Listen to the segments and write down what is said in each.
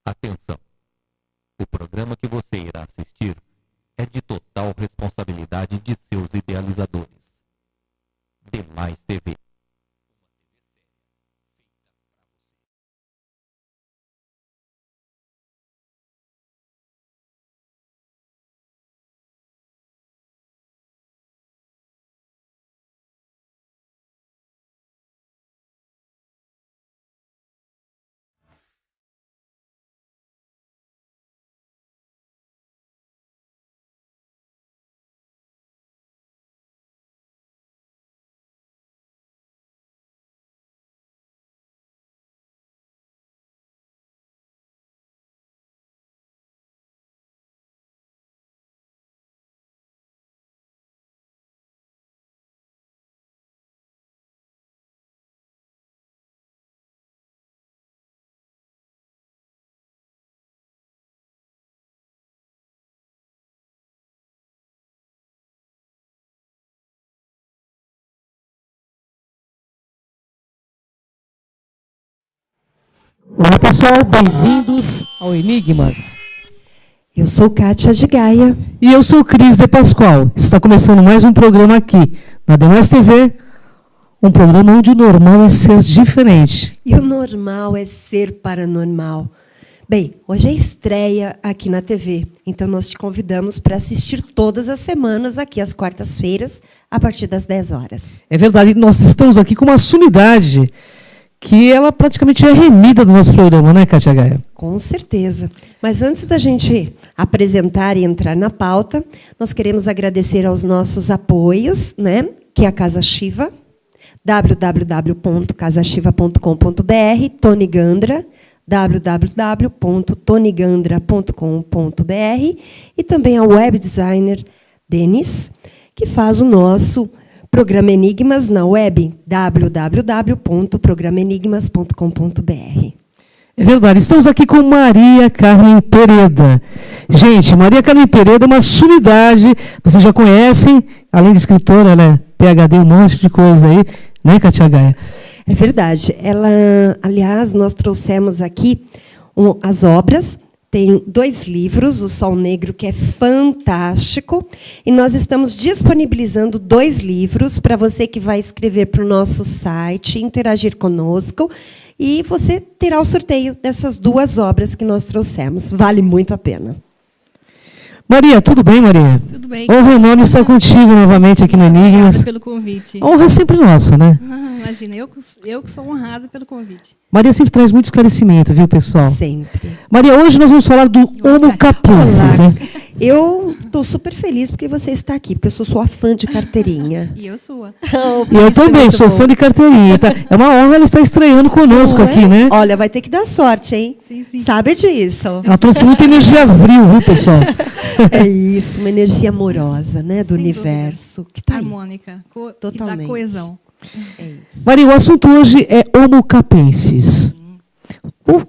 Atenção! O programa que você irá assistir é de total responsabilidade de seus idealizadores. Demais TV. Olá pessoal, bem-vindos ao Enigmas. Eu sou Kátia de Gaia. E eu sou Cris de Pascoal. Está começando mais um programa aqui na Demais TV, um programa onde o normal é ser diferente. E o normal é ser paranormal. Bem, hoje é estreia aqui na TV, então nós te convidamos para assistir todas as semanas aqui às quartas-feiras, a partir das 10 horas. É verdade, nós estamos aqui com uma sumidade que ela praticamente é remida do nosso programa, né, Kátia Gaia? Com certeza. Mas antes da gente apresentar e entrar na pauta, nós queremos agradecer aos nossos apoios, né, que é a Casa Shiva, www.casashiva.com.br, Tony Gandra, www.tonygandra.com.br e também a web designer Denis, que faz o nosso programa Enigmas na web, www.programenigmas.com.br. É verdade, estamos aqui com Maria Carmen Pereda. Gente, Maria Carmen Pereda é uma sumidade, vocês já conhecem, além de escritora, ela é PhD, um monte de coisa aí, né, Kátia Gaia? É verdade. Ela, aliás, nós trouxemos aqui as obras. Tem 2 livros, O Sol Negro, que é fantástico, e nós estamos disponibilizando 2 livros para você que vai escrever para o nosso site, interagir conosco, e você terá o sorteio dessas 2 obras que nós trouxemos. Vale muito a pena. Maria, tudo bem, Maria? Tudo bem. Honra enorme estar contigo novamente aqui no Enigmas. Obrigada pelo convite. Honra é sempre nossa, né? Imagina, eu que sou honrada pelo convite. Maria sempre traz muito esclarecimento, viu, pessoal? Sempre. Maria, hoje nós vamos falar do Homo capensis, né? Eu estou super feliz porque você está aqui, porque eu sou sua fã de carteirinha. E eu sua. E eu também, sou fã de carteirinha. Tá? É uma honra ela estar estreando conosco aqui, né? Olha, vai ter que dar sorte, hein? Sim, sim. Sabe disso. Ela trouxe muita energia abril, viu, pessoal? É isso, uma energia amorosa, né, do Sem universo. Que tá aí. Harmônica. E Totalmente. da coesão. É isso. Maria, o assunto hoje é Homo capensis.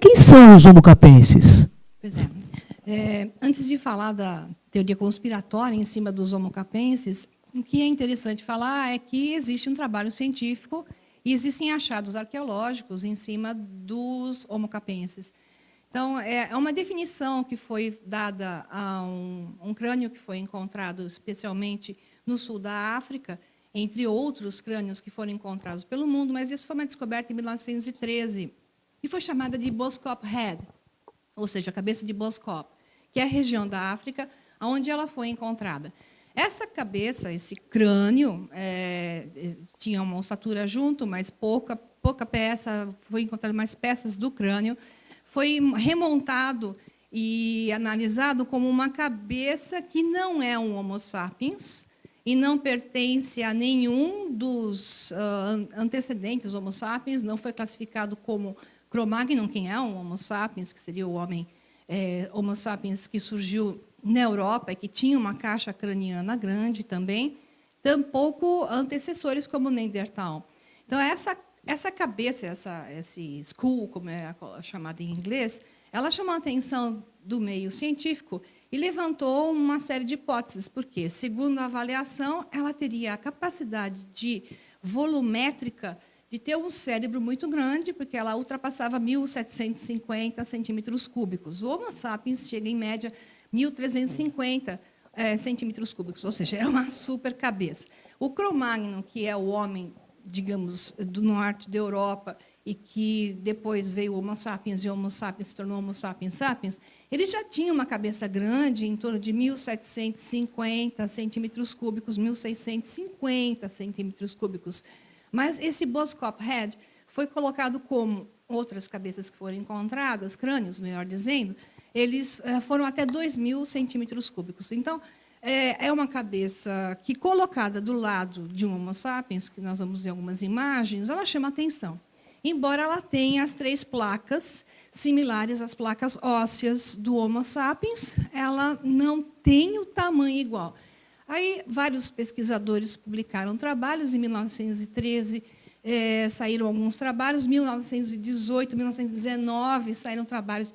Quem são os Homo capensis? Pois é. Antes de falar da teoria conspiratória em cima dos Homo capensis, o que é interessante falar é que existe um trabalho científico e existem achados arqueológicos em cima dos Homo capensis. Então, é uma definição que foi dada a um crânio que foi encontrado especialmente no sul da África, entre outros crânios que foram encontrados pelo mundo, mas isso foi uma descoberta em 1913, e foi chamada de Boskop Head, ou seja, a cabeça de Boskop, que é a região da África onde ela foi encontrada. Essa cabeça, esse crânio, tinha uma ossatura junto, mas pouca peça, foi encontrado mais peças do crânio, foi remontado e analisado como uma cabeça que não é um Homo sapiens e não pertence a nenhum dos antecedentes Homo sapiens, não foi classificado como Cro-Magnon, quem é um Homo sapiens, que seria o homem Homo sapiens que surgiu na Europa e que tinha uma caixa craniana grande também, tampouco antecessores como Neandertal. Então, essa cabeça, esse skull, como é chamada em inglês, ela chamou a atenção do meio científico e levantou uma série de hipóteses, porque, segundo a avaliação, ela teria a capacidade volumétrica de ter um cérebro muito grande, porque ela ultrapassava 1.750 centímetros cúbicos. O Homo sapiens chega, em média, 1.350 centímetros cúbicos, ou seja, é uma super cabeça. O Cro-Magnon, que é o homem, digamos, do norte da Europa, e que depois veio o Homo sapiens, e o Homo sapiens se tornou Homo sapiens sapiens, ele já tinha uma cabeça grande, em torno de 1.750 centímetros cúbicos, 1.650 centímetros cúbicos. Mas esse Boskop Head foi colocado como outras cabeças que foram encontradas, crânios, melhor dizendo, eles foram até 2.000 centímetros cúbicos. Então, é uma cabeça que, colocada do lado de um Homo sapiens, que nós vamos ver algumas imagens, ela chama atenção. Embora ela tenha as 3 placas similares às placas ósseas do Homo sapiens, ela não tem o tamanho igual. Aí, vários pesquisadores publicaram trabalhos. Em 1913, saíram alguns trabalhos. Em 1918, 1919, saíram trabalhos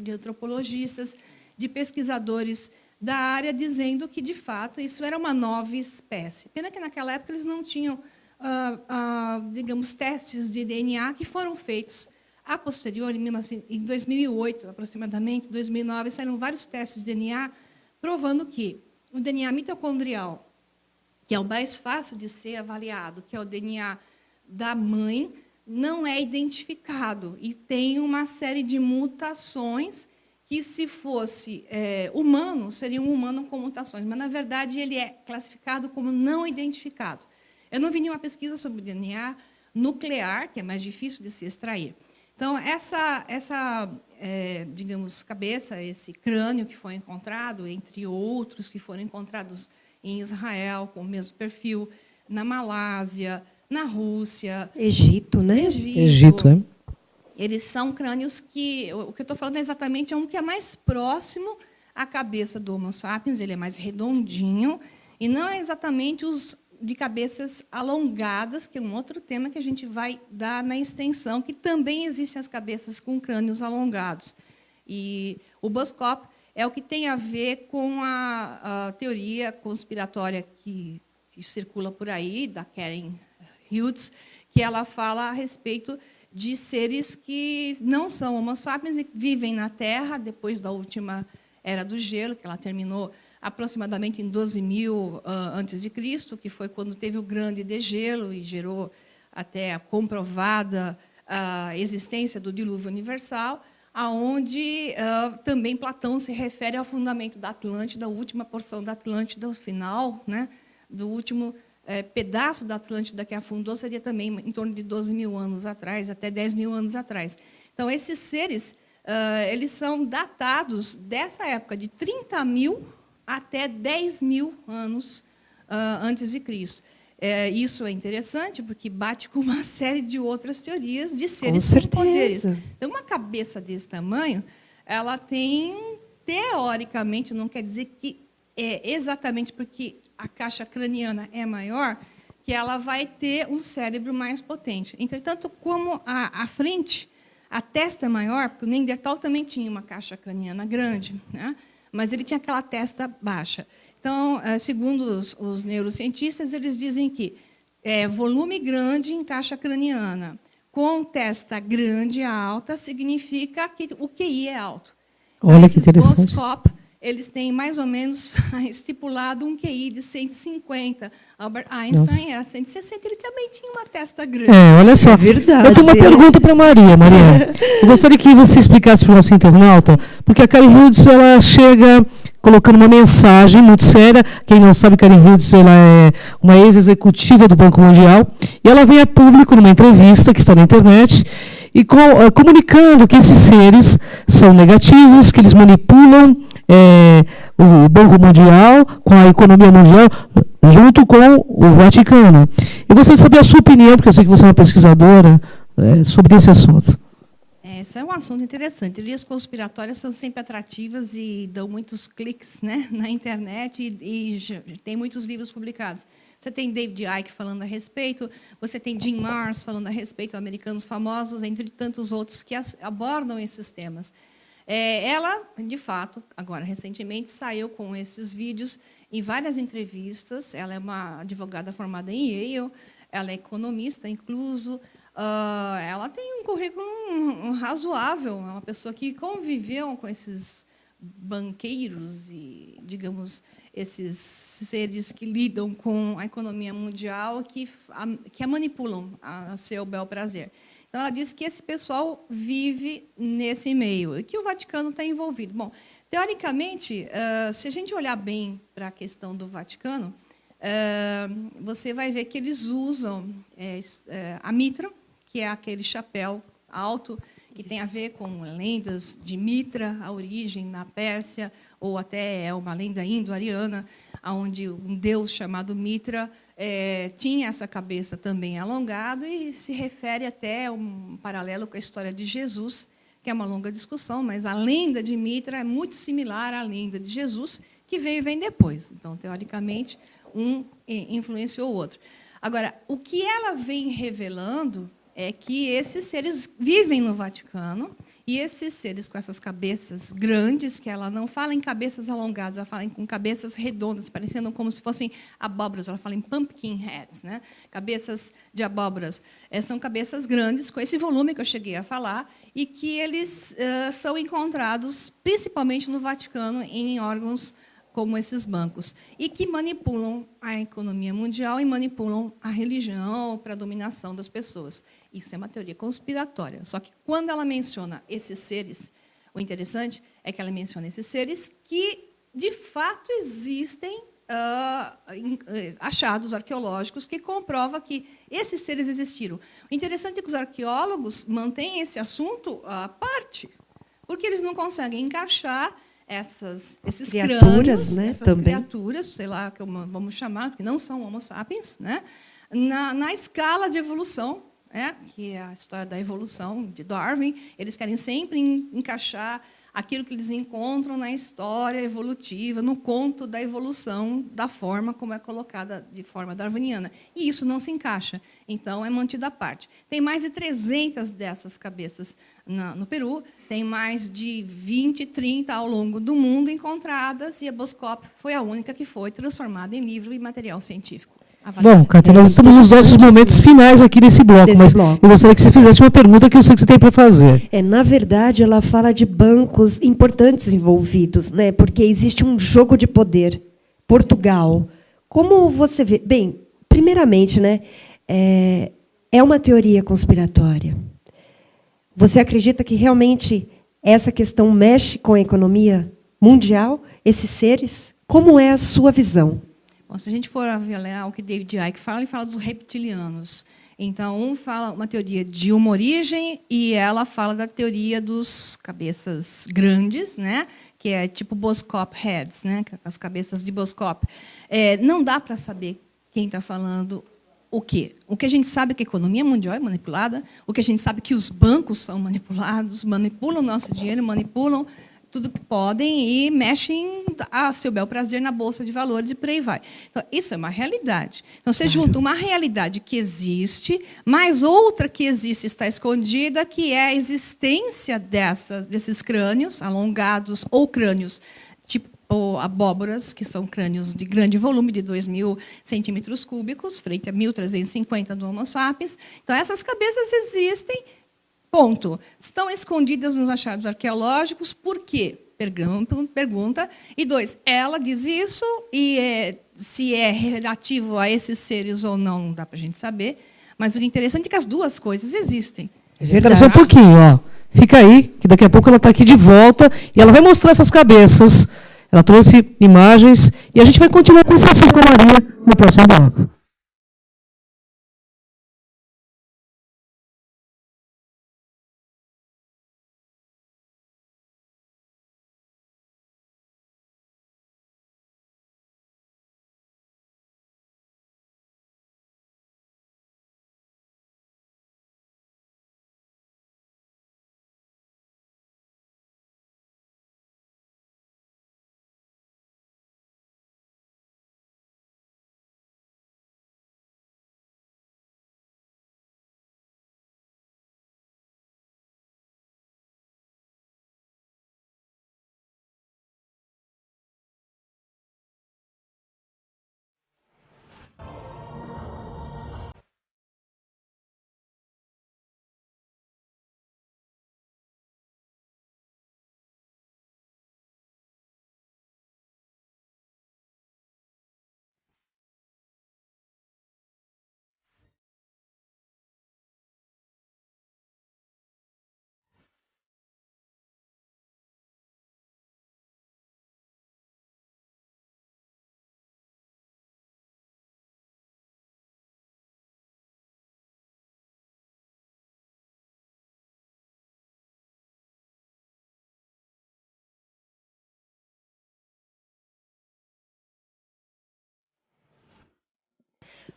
de antropologistas, de pesquisadores da área, dizendo que, de fato, isso era uma nova espécie. Pena que, naquela época, eles não tinham, digamos, testes de DNA que foram feitos a posteriori, em 2008, aproximadamente, 2009, saíram vários testes de DNA provando que o DNA mitocondrial, que é o mais fácil de ser avaliado, que é o DNA da mãe, não é identificado e tem uma série de mutações que, se fosse humano, seria um humano com mutações, mas, na verdade, ele é classificado como não identificado. Eu não vi nenhuma pesquisa sobre o DNA nuclear, que é mais difícil de se extrair. Então, digamos, cabeça, esse crânio que foi encontrado, entre outros que foram encontrados em Israel, com o mesmo perfil, na Malásia, na Rússia... Egito, né? Egito, é. Eles são crânios que... O que eu estou falando exatamente é um que é mais próximo à cabeça do Homo sapiens, ele é mais redondinho, e não é exatamente os de cabeças alongadas, que é um outro tema que a gente vai dar na extensão, que também existem as cabeças com crânios alongados. E o Boskop é o que tem a ver com a teoria conspiratória que circula por aí, da Karen Hughes, que ela fala a respeito de seres que não são Homo sapiens e vivem na Terra depois da última Era do Gelo, que ela terminou aproximadamente em 12.000 a.C., que foi quando teve o grande degelo e gerou até a comprovada existência do dilúvio universal, aonde também Platão se refere ao fundamento da Atlântida, a última porção da Atlântida, o final, né, do último pedaço da Atlântida que afundou, seria também em torno de 12.000 anos atrás, até 10.000 anos atrás. Então, esses seres eles são datados dessa época, de 30.000 até 10.000 anos antes de Cristo. Isso é interessante, porque bate com uma série de outras teorias de seres com poderes. Então, uma cabeça desse tamanho, ela tem, teoricamente, não quer dizer que é exatamente porque a caixa craniana é maior, que ela vai ter um cérebro mais potente. Entretanto, como a frente, a testa é maior, porque o Neandertal também tinha uma caixa craniana grande, né? Mas ele tinha aquela testa baixa. Então, segundo os neurocientistas, eles dizem que volume grande em caixa craniana com testa grande e alta significa que o QI é alto. Olha que interessante. Boskop, eles têm mais ou menos estipulado um QI de 150. Albert Einstein era 160, ele também tinha uma testa grande. Olha só. É verdade. Eu tenho uma pergunta para Maria. Maria, eu gostaria que você explicasse para o nosso internauta, porque a Karen Hughes, ela chega colocando uma mensagem muito séria. Quem não sabe, Karen Hughes, ela é uma ex-executiva do Banco Mundial, e ela vem a público numa entrevista que está na internet, e comunicando que esses seres são negativos, que eles manipulam o Banco Mundial com a economia mundial, junto com o Vaticano. Eu gostaria de saber a sua opinião, porque eu sei que você é uma pesquisadora, sobre esse assunto. Esse é um assunto interessante. Teorias conspiratórias são sempre atrativas e dão muitos cliques, né, na internet, e tem muitos livros publicados. Você tem David Icke falando a respeito, você tem Jim Marrs falando a respeito, americanos famosos, entre tantos outros que abordam esses temas. Ela, de fato, agora, recentemente, saiu com esses vídeos em várias entrevistas. Ela é uma advogada formada em Yale. ela é economista, incluso. Ela tem um currículo razoável, é uma pessoa que conviveu com esses banqueiros e, digamos, esses seres que lidam com a economia mundial, que a manipulam a seu bel prazer. Então, ela diz que esse pessoal vive nesse meio e que o Vaticano está envolvido. Bom, teoricamente, se a gente olhar bem para a questão do Vaticano, você vai ver que eles usam a mitra, que é aquele chapéu alto, que tem a ver com lendas de Mitra, a origem na Pérsia, ou até é uma lenda indo-ariana, onde um deus chamado Mitra tinha essa cabeça também alongada, e se refere até a um paralelo com a história de Jesus, que é uma longa discussão, mas a lenda de Mitra é muito similar à lenda de Jesus, que veio e vem depois. Então, teoricamente, um influenciou o outro. Agora, o que ela vem revelando é que esses seres vivem no Vaticano, e esses seres com essas cabeças grandes, que ela não fala em cabeças alongadas, ela fala com cabeças redondas, parecendo como se fossem abóboras, ela fala em pumpkin heads, né? Cabeças de abóboras. São cabeças grandes, com esse volume que eu cheguei a falar, e que eles são encontrados principalmente no Vaticano, em órgãos como esses bancos, e que manipulam a economia mundial e manipulam a religião para a dominação das pessoas. Isso é uma teoria conspiratória. Só que, quando ela menciona esses seres, o interessante é que ela menciona esses seres que, de fato, existem achados arqueológicos que comprovam que esses seres existiram. O interessante é que os arqueólogos mantêm esse assunto à parte, porque eles não conseguem encaixar esses criaturas, crânios, né, essas também. criaturas, sei lá, que vamos chamar, porque não são Homo sapiens, né, na escala de evolução, que é a história da evolução de Darwin. Eles querem sempre encaixar aquilo que eles encontram na história evolutiva, no conto da evolução, da forma como é colocada de forma darwiniana. E isso não se encaixa, então é mantido à parte. Tem mais de 300 dessas cabeças no Peru, tem mais de 20, 30 ao longo do mundo encontradas, e a Boskop foi a única que foi transformada em livro e material científico. Bom, Kátia, nós estamos nos nossos momentos finais aqui nesse bloco, mas eu gostaria que você fizesse uma pergunta que eu sei que você tem para fazer. Na verdade, ela fala de bancos importantes envolvidos, né? Porque existe um jogo de poder. Portugal. Como você vê? Bem, primeiramente, né, é uma teoria conspiratória. Você acredita que realmente essa questão mexe com a economia mundial, esses seres? Como é a sua visão? Bom, se a gente for avaliar o que David Icke fala, ele fala dos reptilianos. Então, um fala uma teoria de uma origem e ela fala da teoria dos cabeças grandes, né? Que é tipo Boskop heads, né? As cabeças de Boskop. Não dá para saber quem está falando o quê. O que a gente sabe é que a economia mundial é manipulada, o que a gente sabe é que os bancos são manipulados, manipulam o nosso dinheiro, manipulam tudo que podem e mexem a seu bel prazer na bolsa de valores e por aí vai. Então, isso é uma realidade. Então, você junta uma realidade que existe, mais outra que existe está escondida, que é a existência desses crânios alongados ou crânios tipo abóboras, que são crânios de grande volume, de 2.000 centímetros cúbicos, frente a 1.350 do Homo sapiens. Então, essas cabeças existem. Ponto. Estão escondidas nos achados arqueológicos, por quê? Pergunta. E 2, ela diz isso, e se é relativo a esses seres ou não dá para a gente saber. Mas o interessante é que as duas coisas existem. Espera só um pouquinho, ó. Fica aí, que daqui a pouco ela está aqui de volta, e ela vai mostrar essas cabeças. Ela trouxe imagens, e a gente vai continuar com esse assunto com a Maria no próximo bloco.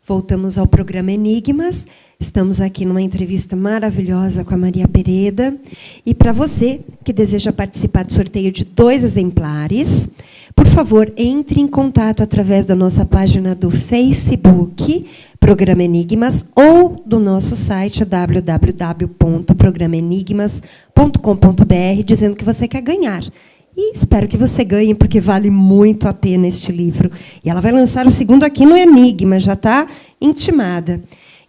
Voltamos ao programa Enigmas. Estamos aqui numa entrevista maravilhosa com a Maria Pereda. E para você que deseja participar do sorteio de 2 exemplares, por favor, entre em contato através da nossa página do Facebook, Programa Enigmas, ou do nosso site www.programaenigmas.com.br, dizendo que você quer ganhar. E espero que você ganhe, porque vale muito a pena este livro. E ela vai lançar o 2º aqui no Enigma, já está intimada.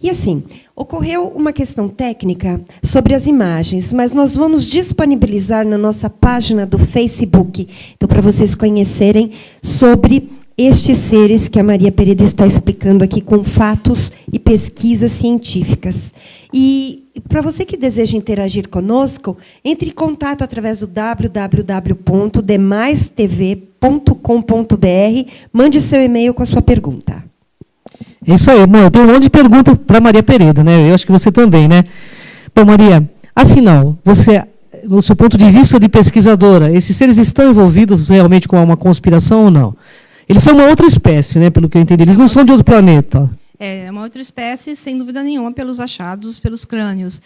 E, assim, ocorreu uma questão técnica sobre as imagens, mas nós vamos disponibilizar na nossa página do Facebook, então, para vocês conhecerem sobre estes seres que a Maria Pereda está explicando aqui com fatos e pesquisas científicas. E para você que deseja interagir conosco, entre em contato através do www.demaistv.com.br, mande seu e-mail com a sua pergunta. É isso aí, amor. Eu tenho um monte de pergunta para Maria Pereda, né? Eu acho que você também, né? Bom, Maria, afinal, você, no seu ponto de vista de pesquisadora, esses seres estão envolvidos realmente com uma conspiração ou não? Eles são uma outra espécie, né? Pelo que eu entendi. Eles não são de outro planeta. É uma outra espécie, sem dúvida nenhuma, pelos achados, pelos crânios.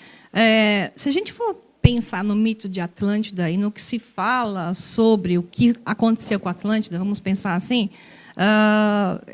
Se a gente for pensar no mito de Atlântida e no que se fala sobre o que aconteceu com a Atlântida, vamos pensar assim,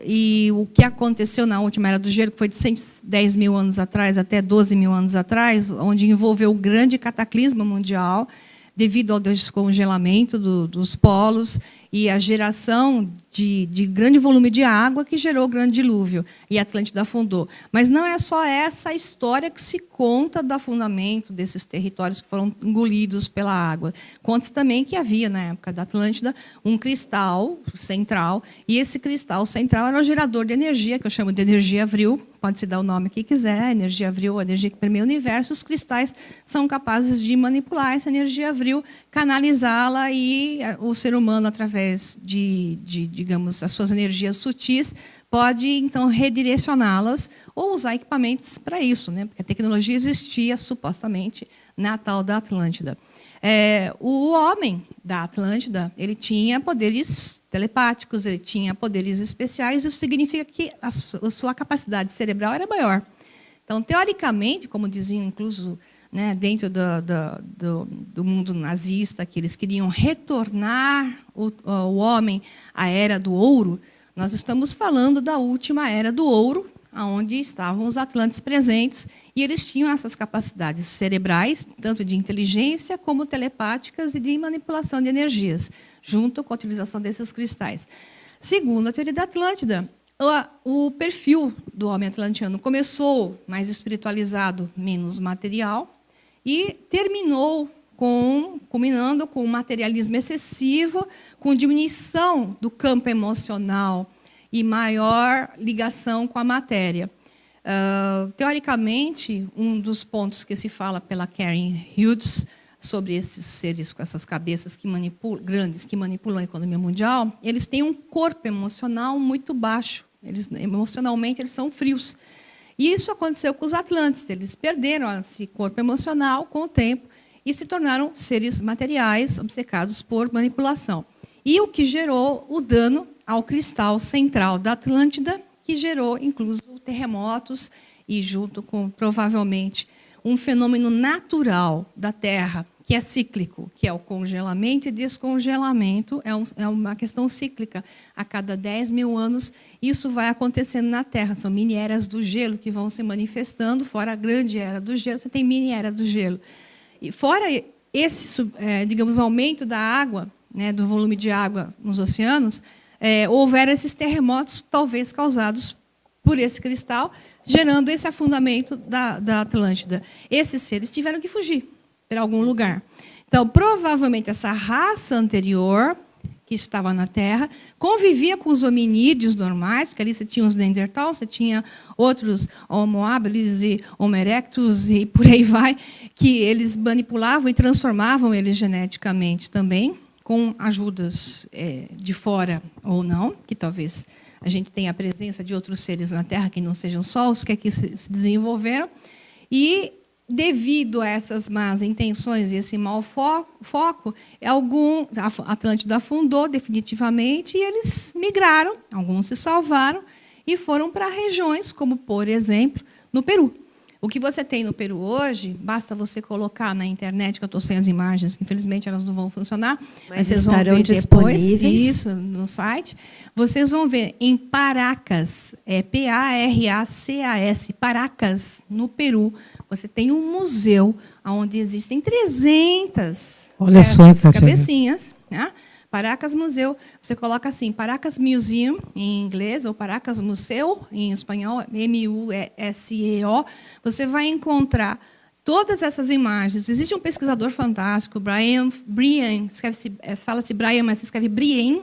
e o que aconteceu na última Era do Gelo, que foi de 110 mil anos atrás até 12 mil anos atrás, onde envolveu um grande cataclisma mundial, devido ao descongelamento dos polos e a geração de grande volume de água que gerou o grande dilúvio, e a Atlântida afundou. Mas não é só essa história que se conta do afundamento desses territórios que foram engolidos pela água. Conta-se também que havia, na época da Atlântida, um cristal central, e esse cristal central era o gerador de energia, que eu chamo de energia vril, pode-se dar o nome que quiser, energia vril, a energia que permeia o universo. Os cristais são capazes de manipular essa energia vril, canalizá-la, e o ser humano, através de, digamos, as suas energias sutis, pode, então, redirecioná-las ou usar equipamentos para isso, né? Porque a tecnologia existia, supostamente, na tal da Atlântida. O homem da Atlântida, ele tinha poderes telepáticos, ele tinha poderes especiais, isso significa que a sua capacidade cerebral era maior. Então, teoricamente, como diziam, incluso, né, dentro do mundo nazista, que eles queriam retornar o homem à Era do Ouro, nós estamos falando da última Era do Ouro, onde estavam os atlantes presentes, e eles tinham essas capacidades cerebrais, tanto de inteligência como telepáticas e de manipulação de energias, junto com a utilização desses cristais. Segundo a teoria da Atlântida, o perfil do homem atlantiano começou mais espiritualizado, menos material, e terminou culminando com um materialismo excessivo, com diminuição do campo emocional e maior ligação com a matéria. Teoricamente, um dos pontos que se fala pela Karen Hughes sobre esses seres com essas cabeças grandes que manipulam a economia mundial, eles têm um corpo emocional muito baixo. Emocionalmente, eles são frios. E isso aconteceu com os atlantes. Eles perderam esse corpo emocional com o tempo e se tornaram seres materiais obcecados por manipulação. E o que gerou o dano ao cristal central da Atlântida, que gerou, inclusive, terremotos e, junto com, provavelmente, um fenômeno natural da Terra, que é cíclico, que é o congelamento e descongelamento, é uma questão cíclica. A cada 10 mil anos, isso vai acontecendo na Terra. São mini-eras do gelo que vão se manifestando, fora a grande era do gelo, você tem mini-era do gelo. E fora esse, digamos, aumento da água, né, do volume de água nos oceanos, houveram esses terremotos, talvez causados por esse cristal, gerando esse afundamento da Atlântida. Esses seres tiveram que fugir para algum lugar. Então, provavelmente, essa raça anterior, que estava na Terra, convivia com os hominídeos normais, porque ali você tinha os Neandertal, você tinha outros Homo habilis e Homo erectus, e por aí vai, que eles manipulavam e transformavam eles geneticamente também, com ajudas de fora ou não, que talvez a gente tenha a presença de outros seres na Terra que não sejam só os que aqui se desenvolveram. E, devido a essas más intenções e esse mau foco, a Atlântida afundou definitivamente e eles migraram, alguns se salvaram, e foram para regiões como, por exemplo, no Peru. O que você tem no Peru hoje, basta você colocar na internet, que eu estou sem as imagens, infelizmente elas não vão funcionar, mas vocês vão ver depois, isso, no site. Vocês vão ver em Paracas, Paracas, Paracas, no Peru, você tem um museu onde existem 300 dessas cabecinhas, né? Paracas Museu, você coloca assim, Paracas Museum, em inglês, ou Paracas Museu, em espanhol, M-U-S-E-O, você vai encontrar todas essas imagens. Existe um pesquisador fantástico, Brian, fala-se Brian, mas se escreve Brian,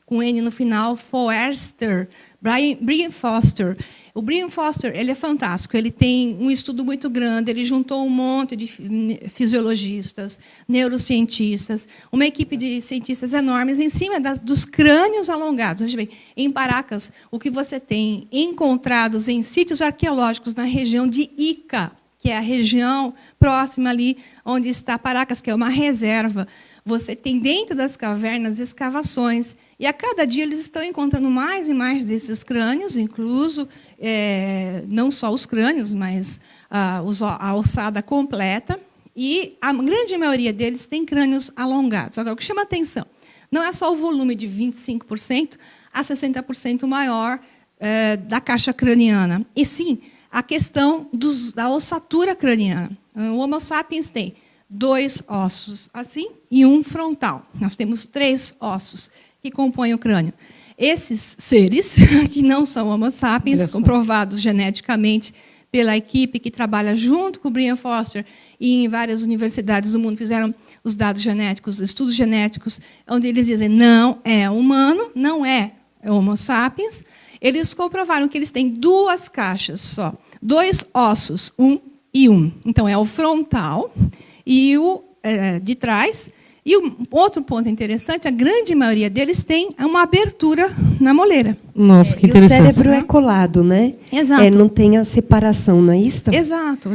com N no final, Foerster, Brian Foster. O Brian Foster, ele é fantástico, ele tem um estudo muito grande, ele juntou um monte de fisiologistas, neurocientistas, uma equipe de cientistas enormes em cima dos crânios alongados. Veja bem, em Paracas, o que você tem encontrados em sítios arqueológicos na região de Ica, que é a região próxima ali onde está Paracas, que é uma reserva. Você tem dentro das cavernas escavações, e a cada dia eles estão encontrando mais e mais desses crânios, incluso não só os crânios, mas a ossada completa, e a grande maioria deles tem crânios alongados. Agora, o que chama a atenção não é só o volume de 25% a 60% maior da caixa craniana, e sim a questão da ossatura craniana. O Homo sapiens tem 2 ossos assim e um frontal. Nós temos 3 ossos que compõem o crânio. Esses seres, que não são Homo sapiens, comprovados geneticamente pela equipe que trabalha junto com o Brian Foster e em várias universidades do mundo fizeram os dados genéticos, estudos genéticos, onde eles dizem não é humano, não é Homo sapiens. Eles comprovaram que eles têm 2 caixas só, 2 ossos, 1 e 1. Então, é o frontal e o de trás. E um outro ponto interessante, a grande maioria deles tem uma abertura na moleira. Nossa, que interessante. E o cérebro é colado, né? Exato. Não tem a separação, não é isso? Exato.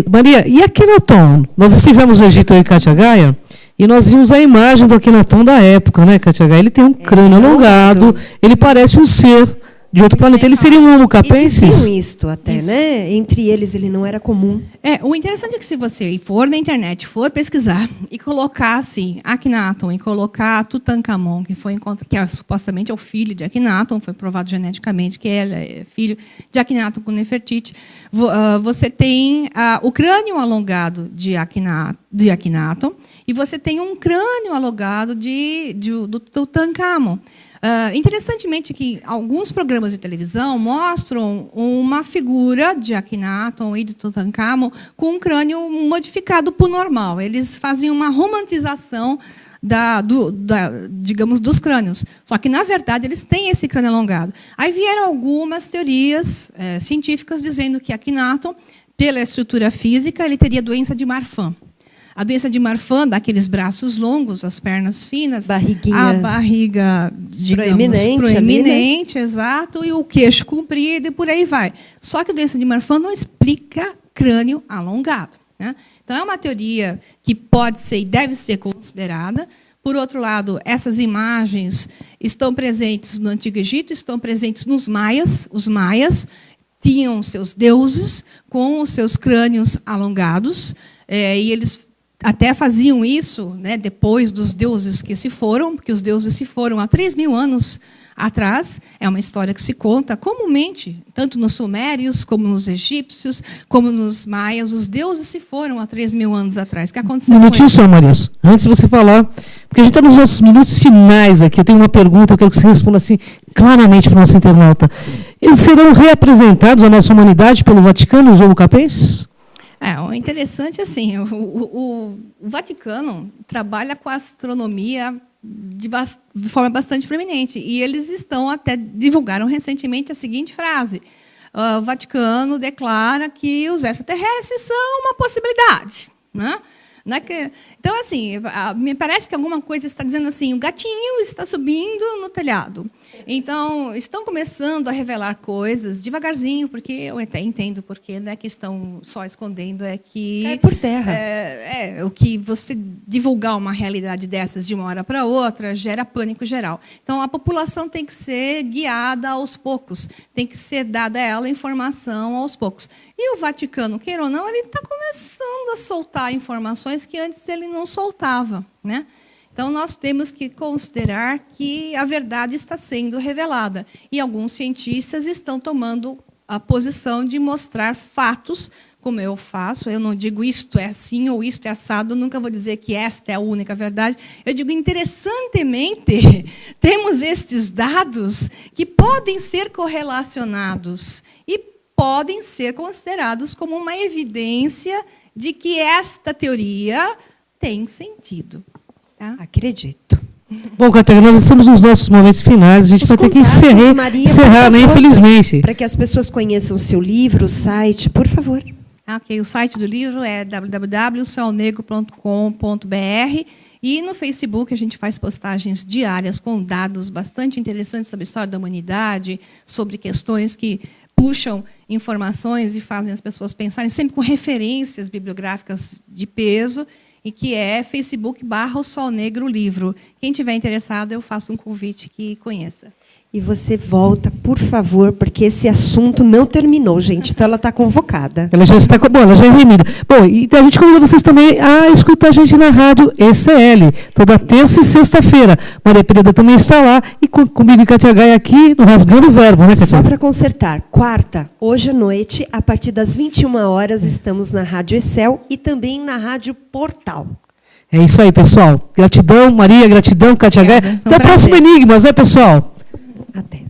Maria, e Akhenaton? Nós estivemos no Egito, eu e Kátia Gaia, e nós vimos a imagem do Akhenaton da época, né, Kátia Gaia? Ele tem um crânio alongado, ele parece um ser de outro planeta. Ele seria um Homo capensis? E diziam isto até, né? Entre eles, ele não era comum. O interessante é que se você for na internet, for pesquisar e colocar assim, Akhenaton e colocar Tutankhamon, que supostamente é o filho de Akhenaton, foi provado geneticamente que ele é filho de Akhenaton com Nefertiti, você tem o crânio alongado de Akhenaton e você tem um crânio alongado do Tutankhamon. Interessantemente que alguns programas de televisão mostram uma figura de Akhenaton e de Tutankhamon com um crânio modificado para o normal. Eles faziam uma romantização digamos, dos crânios. Só que, na verdade, eles têm esse crânio alongado. Aí vieram algumas teorias científicas dizendo que Akhenaton, pela estrutura física, ele teria doença de Marfan. A doença de Marfan, daqueles braços longos, as pernas finas, a barriga, digamos, proeminente, exato, e o queixo comprido, e por aí vai. Só que a doença de Marfan não explica crânio alongado, né? Então, é uma teoria que pode ser e deve ser considerada. Por outro lado, essas imagens estão presentes no Antigo Egito, estão presentes nos maias. Os maias tinham seus deuses com os seus crânios alongados, e eles até faziam isso, né, depois dos deuses que se foram, porque os deuses se foram há 3.000 anos atrás. É uma história que se conta comumente, tanto nos sumérios, como nos egípcios, como nos maias. Os deuses se foram há 3.000 anos atrás. O que aconteceu? Um minutinho só, Maria. Antes de você falar, porque a gente está nos nossos minutos finais aqui, eu tenho uma pergunta, eu quero que você responda assim, claramente para o nosso internauta. Eles serão reapresentados à nossa humanidade pelo Vaticano, os Homo capensis? O interessante, assim, o Vaticano trabalha com a astronomia de forma bastante proeminente. E eles divulgaram recentemente a seguinte frase: o Vaticano declara que os extraterrestres são uma possibilidade, né? Então, assim, me parece que alguma coisa está dizendo assim, o gatinho está subindo no telhado. Então, estão começando a revelar coisas devagarzinho, porque eu até entendo porque, né, que estão só escondendo, é que... Cai por terra. o que você divulgar uma realidade dessas de uma hora para outra gera pânico geral. Então, a população tem que ser guiada aos poucos, tem que ser dada a ela informação aos poucos. E o Vaticano, queira ou não, ele está começando a soltar informações que antes ele não soltava, né? Então, nós temos que considerar que a verdade está sendo revelada. E alguns cientistas estão tomando a posição de mostrar fatos, como eu faço. Eu não digo isto é assim ou isto é assado, eu nunca vou dizer que esta é a única verdade. Eu digo, interessantemente, temos estes dados que podem ser correlacionados e podem ser considerados como uma evidência de que esta teoria tem sentido. Tá? Acredito. Bom, Catarina, nós estamos nos nossos momentos finais, a gente vai ter que encerrar, né, infelizmente. Para que as pessoas conheçam o seu livro, o site, por favor. Ok, o site do livro é www.solnegro.com.br e no Facebook a gente faz postagens diárias com dados bastante interessantes sobre a história da humanidade, sobre questões que puxam informações e fazem as pessoas pensarem, sempre com referências bibliográficas de peso, e que é Facebook.com/O Sol Negro Livro. Quem tiver interessado, eu faço um convite que conheça. E você volta, por favor, porque esse assunto não terminou, gente. Então, ela está convocada. Ela já está, bom, ela já é remida. Bom, então a gente convida vocês também a escutar a gente na rádio ECL, toda terça e sexta-feira. Maria Pereira também está lá, e comigo e Cátia Gaia aqui, no Rasgando o Verbo, né, Cátia? Só para consertar, quarta, hoje à noite, a partir das 21 horas, estamos na Rádio Excel e também na Rádio Portal. É isso aí, pessoal. Gratidão, Maria, gratidão, Cátia Gaia. Até o próximo Enigmas, né, pessoal? Até.